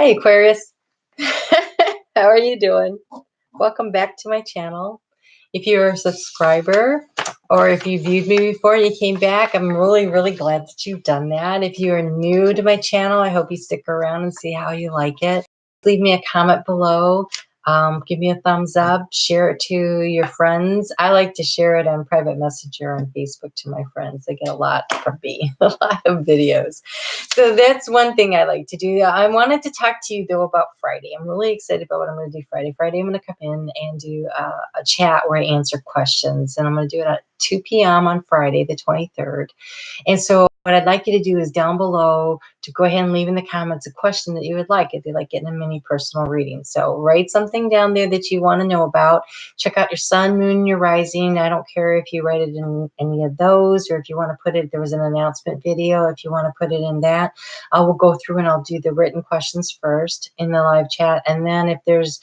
Hi, Aquarius. How are you doing? Welcome back to my channel. If you're a subscriber or if you viewed me before and you came back, I'm really, really glad that you've done that. If you're new to my channel, I hope you stick around and see how you like it. Leave me a comment below. Give me a thumbs up, share it to your friends. I like to share it on private messenger on Facebook to my friends. They get a lot from me, a lot of videos. So that's one thing I like to do. I wanted to talk to you though about Friday. I'm really excited about what I'm going to do Friday. Friday, I'm going to come in and do a chat where I answer questions, and I'm going to do it at 2 p.m. on Friday, the 23rd. And so what I'd like you to do is down below to go ahead and leave in the comments a question that you would like if you like getting a mini personal reading. So write something down there that you want to know about. Check out your sun, moon, and your rising. I don't care if you write it in any of those, or if you want to put it, there was an announcement video, if you want to put it in that. I will go through and I'll do the written questions first in the live chat. And then if there's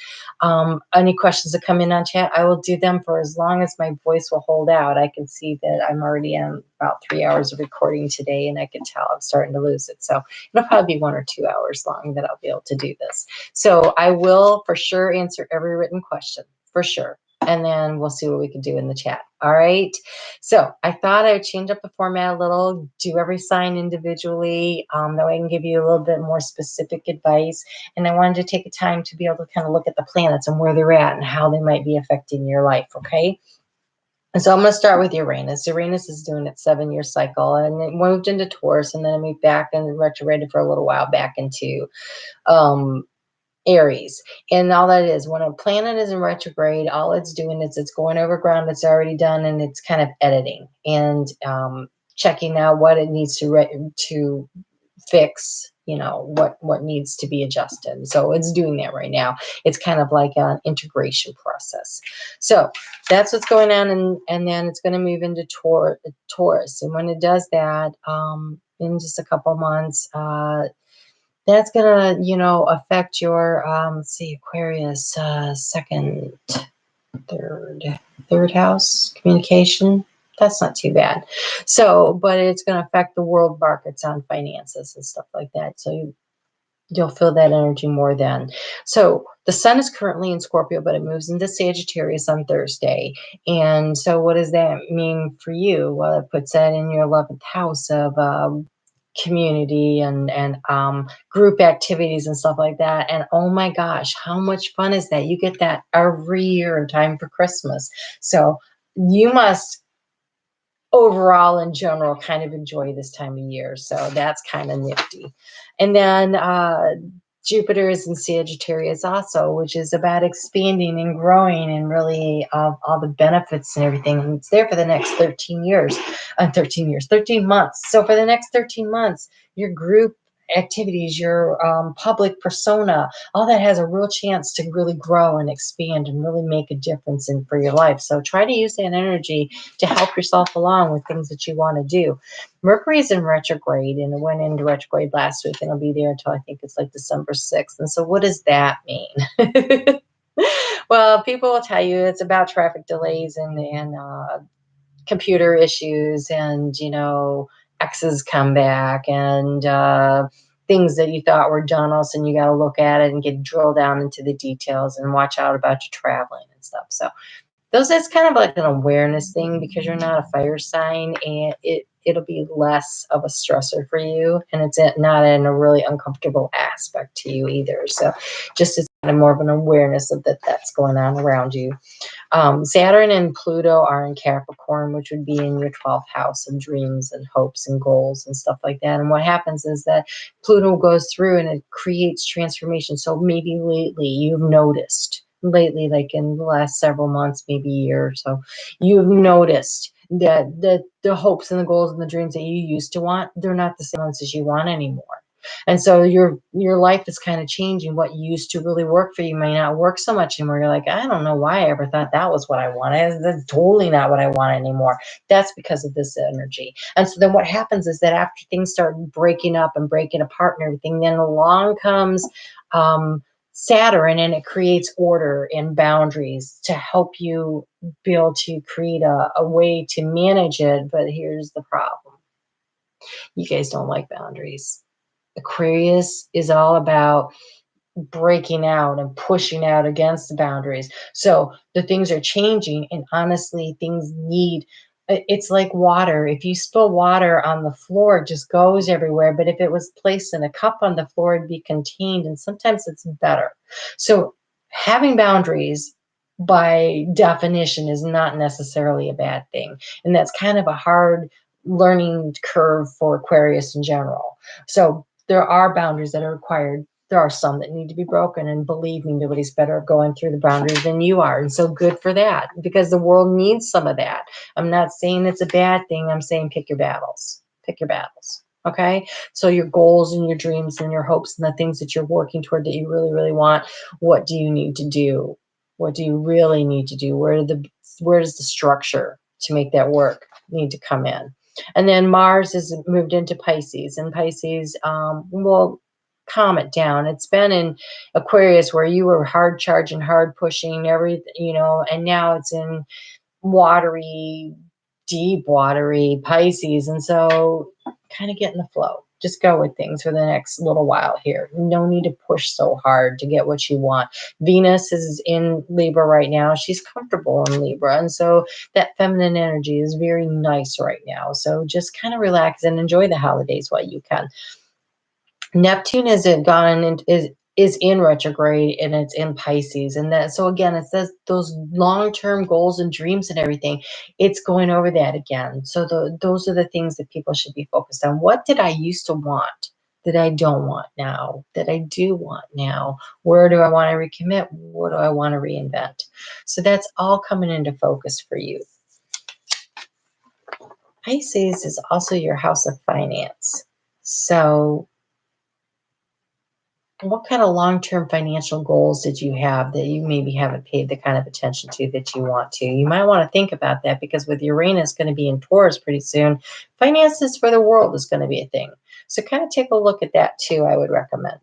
any questions that come in on chat, I will do them for as long as my voice will hold out. I can see that I'm already on about 3 hours of recording today, and I can tell I'm starting to lose it. So it'll probably be 1 or 2 hours long that I'll be able to do this. So I will for sure answer every written question, for sure. And then we'll see what we can do in the chat. All right. So I thought I would change up the format a little, do every sign individually. That way I can give you a little bit more specific advice. And I wanted to take a time to be able to kind of look at the planets and where they're at and how they might be affecting your life. Okay. And so I'm going to start with Uranus. Uranus is doing its 7-year cycle, and it moved into Taurus, and then it moved back and retrograded for a little while back into um, Aries. And all that is, when a planet is in retrograde, all it's doing is it's going over ground that's already done, and it's kind of editing and checking out what it needs to fix, what needs to be adjusted. So it's doing that right now. It's kind of like an integration process. So that's what's going on, and then it's going to move into Taurus. And when it does that, in just a couple months, that's gonna, affect your let's see, Aquarius, second, third house, communication. That's not too bad. So, but it's going to affect the world markets on finances and stuff like that. So you'll feel that energy more then. So the sun is currently in Scorpio, but it moves into Sagittarius on Thursday. And so what does that mean for you? Well, it puts that in your 11th house of community and group activities and stuff like that. And oh my gosh, how much fun is that? You get that every year in time for Christmas. So you must overall in general kind of enjoy this time of year. So that's kind of nifty. And then Jupiter is in Sagittarius also, which is about expanding and growing and really all the benefits and everything. And it's there for the next 13 months. So for the next 13 months, your group activities, your public persona, all that has a real chance to really grow and expand and really make a difference for your life. So try to use that energy to help yourself along with things that you want to do. Mercury is in retrograde, and it went into retrograde last week, and it'll be there until I think it's like December 6th. And so what does that mean? Well, people will tell you it's about traffic delays and computer issues, and exes come back, and things that you thought were done, all of a sudden you got to look at it and get drill down into the details and watch out about your traveling and stuff. So that's kind of like an awareness thing, because you're not a fire sign, and it'll be less of a stressor for you, and it's not in a really uncomfortable aspect to you either. So just it's kind of more of an awareness of that's going on around you. Saturn and Pluto are in Capricorn, which would be in your 12th house of dreams and hopes and goals and stuff like that. And what happens is that Pluto goes through and it creates transformation. So maybe you've noticed, like in the last several months, maybe a year or so, you've noticed that the hopes and the goals and the dreams that you used to want, they're not the same ones as you want anymore. And so your life is kind of changing. What used to really work for you may not work so much anymore. You're like, I don't know why I ever thought that was what I wanted. That's totally not what I want anymore. That's because of this energy. And so then what happens is that after things start breaking up and breaking apart and everything, then along comes Saturn, and it creates order and boundaries to help you be able to create a way to manage it. But here's the problem. You guys don't like boundaries. Aquarius is all about breaking out and pushing out against the boundaries. So the things are changing, and honestly, things need, it's like water. If you spill water on the floor, it just goes everywhere. But if it was placed in a cup on the floor, it'd be contained, and sometimes it's better. So having boundaries by definition is not necessarily a bad thing. And that's kind of a hard learning curve for Aquarius in general. So there are boundaries that are required. There are some that need to be broken, and believe me, nobody's better at going through the boundaries than you are. And so good for that, because the world needs some of that. I'm not saying it's a bad thing. I'm saying pick your battles. Pick your battles. Okay. So your goals and your dreams and your hopes and the things that you're working toward that you really, really want, what do you need to do? What do you really need to do? Where does the structure to make that work need to come in? And then Mars has moved into Pisces, and Pisces will calm it down. It's been in Aquarius where you were hard charging, hard pushing, everything, and now it's in watery, deep watery Pisces. And so kind of get in the flow. Just go with things for the next little while here. No need to push so hard to get what you want. Venus is in Libra right now. She's comfortable in Libra. And so that feminine energy is very nice right now. So just kind of relax and enjoy the holidays while you can. Neptune is in retrograde, and it's in Pisces, and that, so again, it says those long-term goals and dreams and everything. It's going over that again. So those are the things that people should be focused on. What did I used to want that I don't want now, that I do want now? Where do I want to recommit? What do I want to reinvent? So that's all coming into focus for you. Pisces is also your house of finance. So what kind of long-term financial goals did you have that you maybe haven't paid the kind of attention to that you want to? You might want to think about that, because with Uranus going to be in Taurus pretty soon, finances for the world is going to be a thing. So kind of take a look at that too, I would recommend.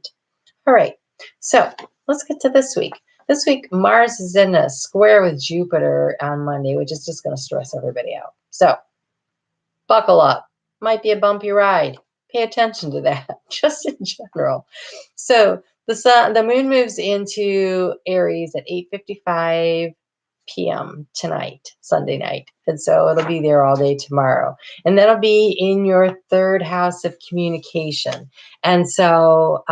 All right, so let's get to this week. This week, Mars is in a square with Jupiter on Monday, which is just going to stress everybody out. So buckle up. Might be a bumpy ride. Pay attention to that, just in general. So the moon moves into Aries at 8:55 p.m. tonight, Sunday night. And so it'll be there all day tomorrow. And that'll be in your third house of communication. And so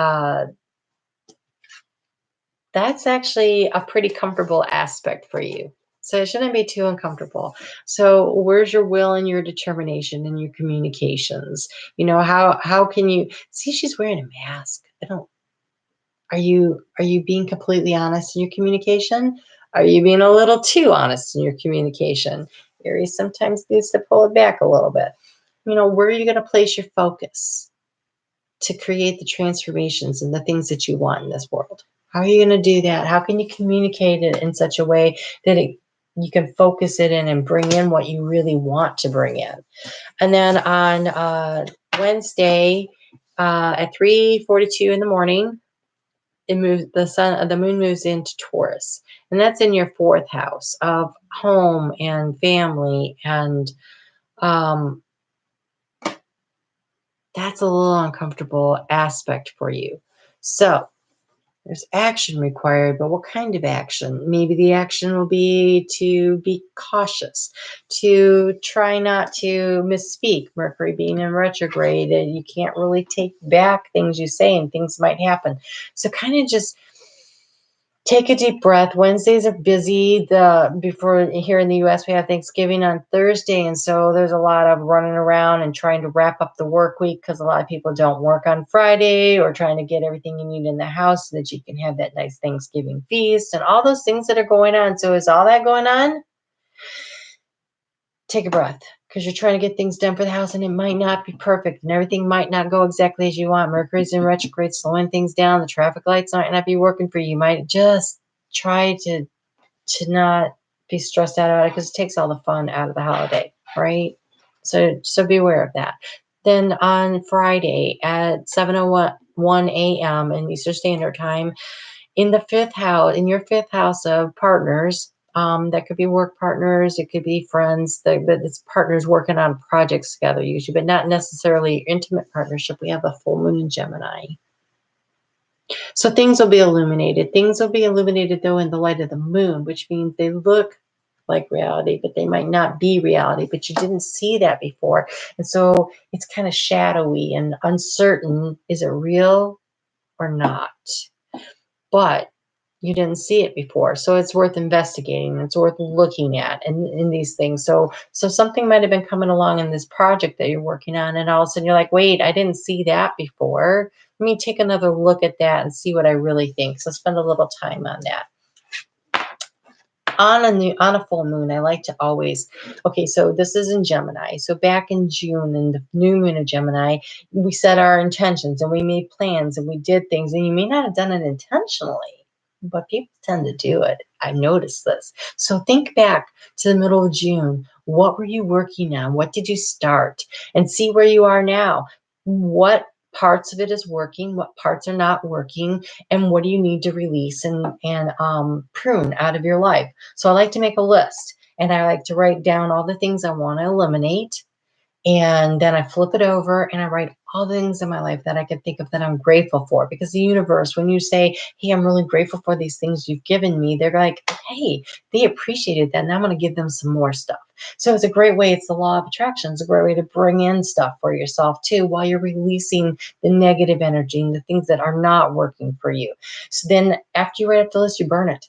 that's actually a pretty comfortable aspect for you. So it shouldn't be too uncomfortable. So where's your will and your determination and your communications? How can you see? She's wearing a mask. Are you being completely honest in your communication? Are you being a little too honest in your communication? Aries sometimes needs to pull it back a little bit. Where are you going to place your focus to create the transformations and the things that you want in this world? How are you going to do that? How can you communicate it in such a way that you can focus it in and bring in what you really want to bring in? And then on Wednesday at 3:42 in the morning, the moon moves into Taurus, and that's in your fourth house of home and family, and that's a little uncomfortable aspect for you. So there's action required, but what kind of action? Maybe the action will be to be cautious, to try not to misspeak. Mercury being in retrograde, and you can't really take back things you say, and things might happen. So kind of just take a deep breath. Wednesdays are busy. Before here in the U.S., we have Thanksgiving on Thursday, and so there's a lot of running around and trying to wrap up the work week, because a lot of people don't work on Friday, or trying to get everything you need in the house so that you can have that nice Thanksgiving feast and all those things that are going on. So is all that going on? Take a breath, because you're trying to get things done for the house, and it might not be perfect, and everything might not go exactly as you want. Mercury's in retrograde, slowing things down. The traffic lights might not be working for you. You might just try to not be stressed out about it, because it takes all the fun out of the holiday, right? So be aware of that. Then on Friday at 7:01 a.m. in Eastern Standard Time, in your fifth house of partners, that could be work partners, it could be friends, but it's partners working on projects together usually, but not necessarily intimate partnership. We have a full moon in Gemini. So things will be illuminated. Things will be illuminated, though, in the light of the moon, which means they look like reality, but they might not be reality, but you didn't see that before. And so it's kind of shadowy and uncertain. Is it real or not? But you didn't see it before. So it's worth investigating. It's worth looking at in these things. So something might have been coming along in this project that you're working on, and all of a sudden you're like, wait, I didn't see that before. Let me take another look at that and see what I really think. So spend a little time on that. On a full moon, I like to always, okay, so this is in Gemini. So back in June, in the new moon of Gemini, we set our intentions and we made plans and we did things, and you may not have done it intentionally, but people tend to do it. I've noticed this. So think back to the middle of June. What were you working on? What did you start? And see where you are now. What parts of it is working? What parts are not working? And what do you need to release and prune out of your life? So I like to make a list, and I like to write down all the things I want to eliminate. And then I flip it over and I write all the things in my life that I can think of that I'm grateful for. Because the universe, when you say, hey, I'm really grateful for these things you've given me, they're like, hey, they appreciated that. And I'm going to give them some more stuff. So it's a great way. It's the law of attraction. It's a great way to bring in stuff for yourself too, while you're releasing the negative energy and the things that are not working for you. So then after you write up the list, you burn it.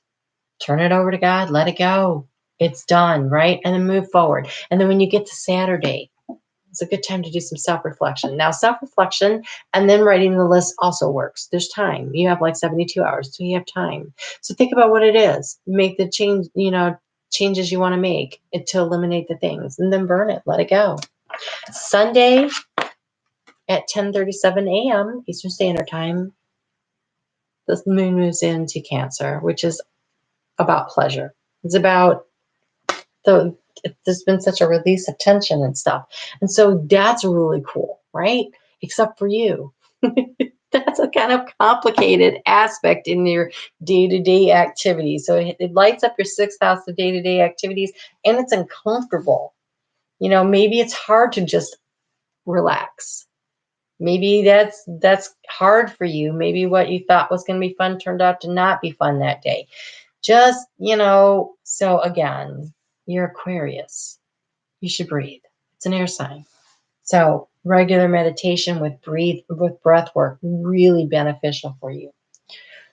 Turn it over to God. Let it go. It's done, right? And then move forward. And then when you get to Saturday, it's a good time to do some self-reflection. Now, self-reflection and then writing the list also works. There's time. You have like 72 hours, so you have time. So think about what it is. Make the change, changes you want to make to eliminate the things, and then burn it. Let it go. Sunday at 10:37 a.m. Eastern Standard Time, the moon moves into Cancer, which is about pleasure. It's about there's been such a release of tension and stuff. And so that's really cool, right? Except for you. That's a kind of complicated aspect in your day-to-day activities. So it lights up your sixth house of day-to-day activities, and it's uncomfortable. Maybe it's hard to just relax. Maybe that's hard for you. Maybe what you thought was going to be fun turned out to not be fun that day. Just, so again, you're Aquarius. You should breathe. It's an air sign. So regular meditation with breath work, really beneficial for you.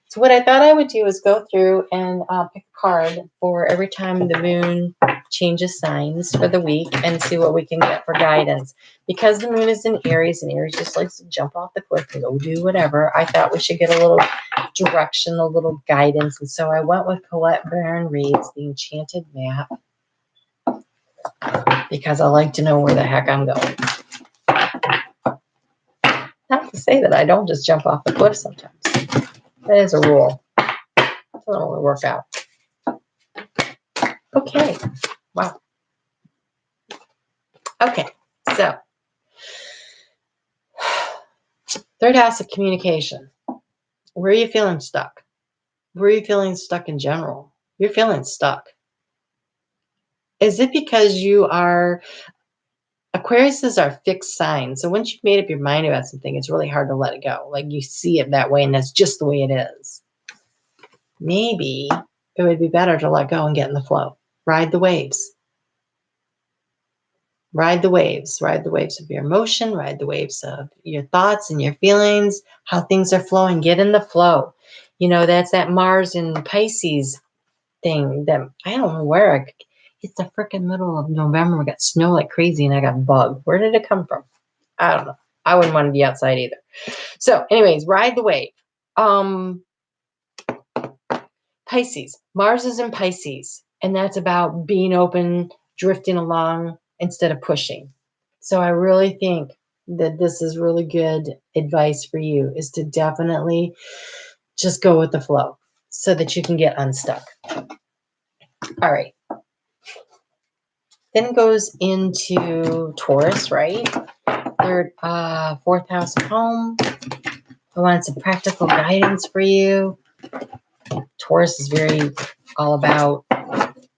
So what I thought I would do is go through and pick a card for every time the moon changes signs for the week and see what we can get for guidance. Because the moon is in Aries, and Aries just likes to jump off the cliff and go do whatever, I thought we should get a little direction, a little guidance. And so I went with Colette Baron Reed's The Enchanted Map, because I like to know where the heck I'm going. Not to say that I don't just jump off the cliff sometimes. That is a rule. It doesn't really work out. Okay. Wow. Okay. So, third house of communication. Where are you feeling stuck? Where are you feeling stuck in general? You're feeling stuck. Is it because you are... Aquariuses are fixed signs. So once you've made up your mind about something, it's really hard to let it go. Like you see it that way, and that's just the way it is. Maybe it would be better to let go and get in the flow. Ride the waves. Ride the waves. Ride the waves of your emotion. Ride the waves of your thoughts and your feelings, how things are flowing. Get in the flow. That's that Mars in Pisces thing that I don't know where. It's the freaking middle of November. We got snow like crazy, and I got bugged. Where did it come from? I don't know. I wouldn't want to be outside either. So anyways, ride the wave. Pisces. Mars is in Pisces, and that's about being open, drifting along instead of pushing. So I really think that this is really good advice for you, is to definitely just go with the flow so that you can get unstuck. All right. Then it goes into Taurus, right? Third, fourth house of home. I wanted some practical guidance for you. Taurus is very all about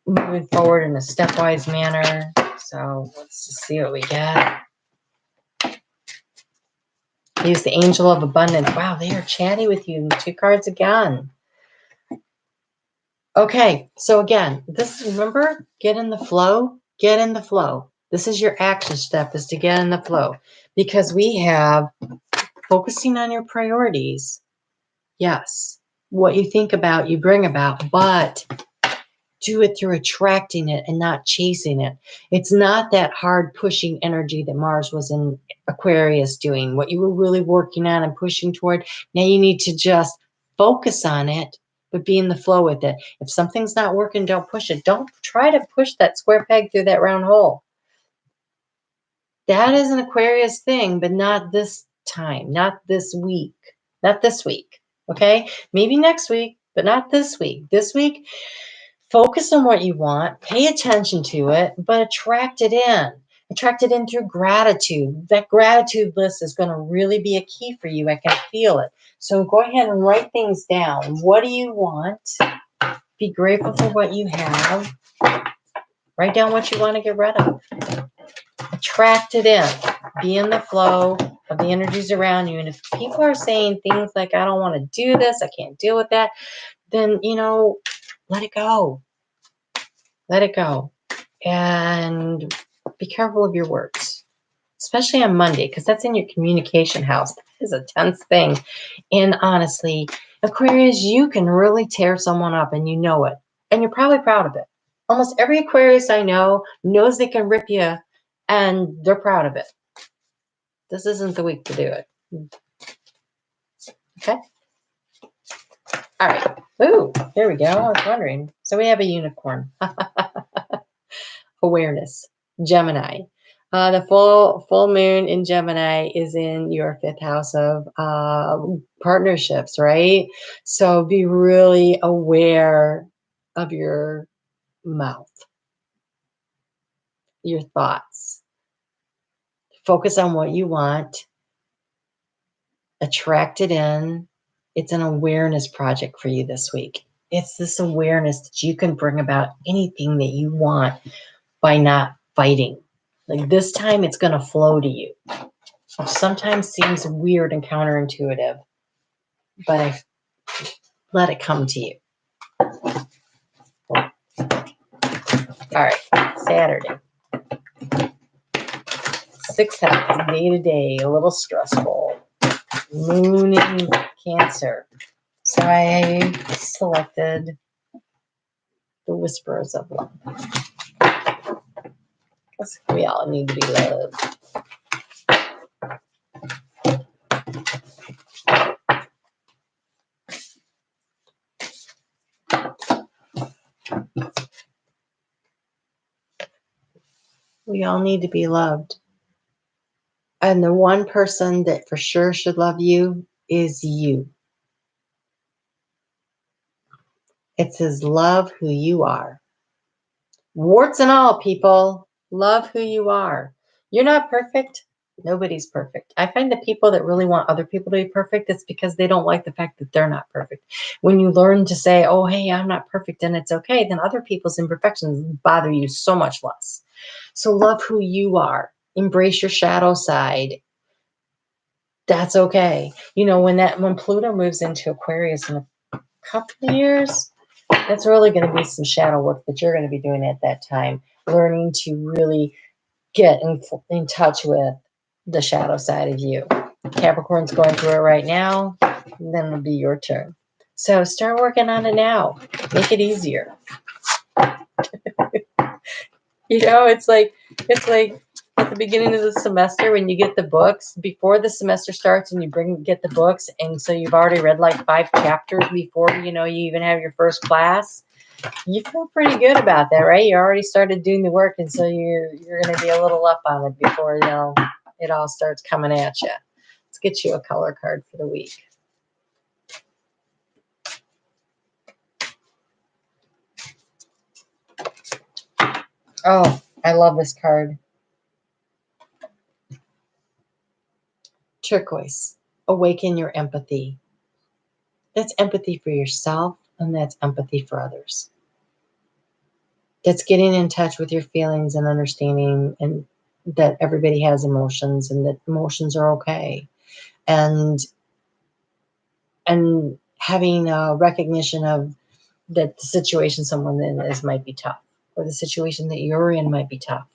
moving forward in a stepwise manner. So let's just see what we get. Use the Angel of Abundance. Wow, they are chatty with you. 2 cards again. Okay, so again, remember, get in the flow. Get in the flow. This is your action step, is to get in the flow. Because we have focusing on your priorities. Yes, what you think about, you bring about, but do it through attracting it and not chasing it. It's not that hard pushing energy that Mars was in Aquarius doing, what you were really working on and pushing toward. Now you need to just focus on it, but be in the flow with it. If something's not working, don't push it. Don't try to push that square peg through that round hole. That is an Aquarius thing, but not this time, not this week, not this week. Okay? Maybe next week, but not this week. This week, focus on what you want, pay attention to it, but attract it in. Attract it in through gratitude. That gratitude list is going to really be a key for you. I can feel it. So go ahead and write things down. What do you want? Be grateful for what you have. Write down what you want to get rid of. Attract it in. Be in the flow of the energies around you. And if people are saying things like, I don't want to do this, I can't deal with that, then, let it go. Let it go. And be careful of your words, especially on Monday, because that's in your communication house. That is a tense thing. And honestly, Aquarius, you can really tear someone up and you know it. And you're probably proud of it. Almost every Aquarius I know knows they can rip you and they're proud of it. This isn't the week to do it. Okay? All right. Ooh, there we go. I was wondering. So we have a unicorn. Awareness. Gemini. The full moon in Gemini is in your 5th house of partnerships, right? So be really aware of your mouth, your thoughts. Focus on what you want. Attract it in. It's an awareness project for you this week. It's this awareness that you can bring about anything that you want by not fighting. Like this time, it's going to flow to you. Which sometimes seems weird and counterintuitive, but I let it come to you. All right, Saturday. 6th house, day to day, a little stressful. Moon in Cancer. So I selected the Whisperers of Love. Because we all need to be loved. We all need to be loved. And the one person that for sure should love you is you. It says, love who you are. Warts and all, people. Love who you are. You're not perfect. Nobody's perfect. I find the people that really want other people to be perfect, it's because they don't like the fact that they're not perfect. When you learn to say, oh, hey, I'm not perfect and it's okay, then other people's imperfections bother you so much less. So love who you are. Embrace your shadow side. That's okay. When Pluto moves into Aquarius in a couple of years, that's really going to be some shadow work that you're going to be doing at that time, learning to really get in touch with the shadow side of you. Capricorn's going through it right now, then it'll be your turn. So start working on it now. Make it easier. It's like at the beginning of the semester when you get the books, before the semester starts and you get the books, and so you've already read like 5 chapters before you even have your first class. You feel pretty good about that, right? You already started doing the work, and so you're going to be a little up on it before it all starts coming at you. Let's get you a color card for the week. Oh, I love this card. Turquoise. Awaken your empathy. That's empathy for yourself, and that's empathy for others. That's getting in touch with your feelings and understanding, and that everybody has emotions and that emotions are okay. and having a recognition of that the situation someone in is might be tough, or the situation that you're in might be tough.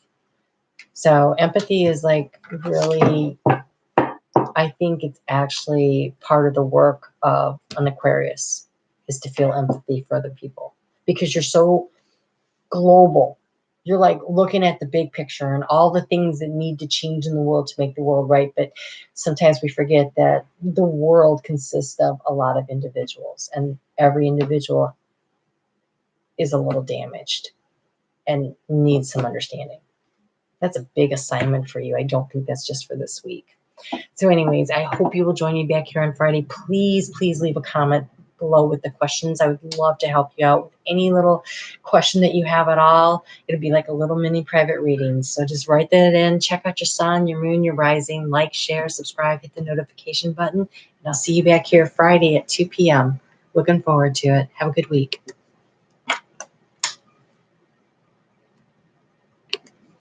So empathy is like really, I think it's actually part of the work of an Aquarius, is to feel empathy for other people, because you're so global. You're like looking at the big picture and all the things that need to change in the world to make the world right. But sometimes we forget that the world consists of a lot of individuals, and every individual is a little damaged and needs some understanding. That's a big assignment for you. I don't think that's just for this week. So anyways, I hope you will join me back here on Friday. Please, please leave a comment below with the questions. I would love to help you out with any little question that you have at all. It'll be like a little mini private reading. So just write that in. Check out your sun, your moon, your rising. Like, share, subscribe, hit the notification button. And I'll see you back here Friday at 2 p.m. Looking forward to it. Have a good week.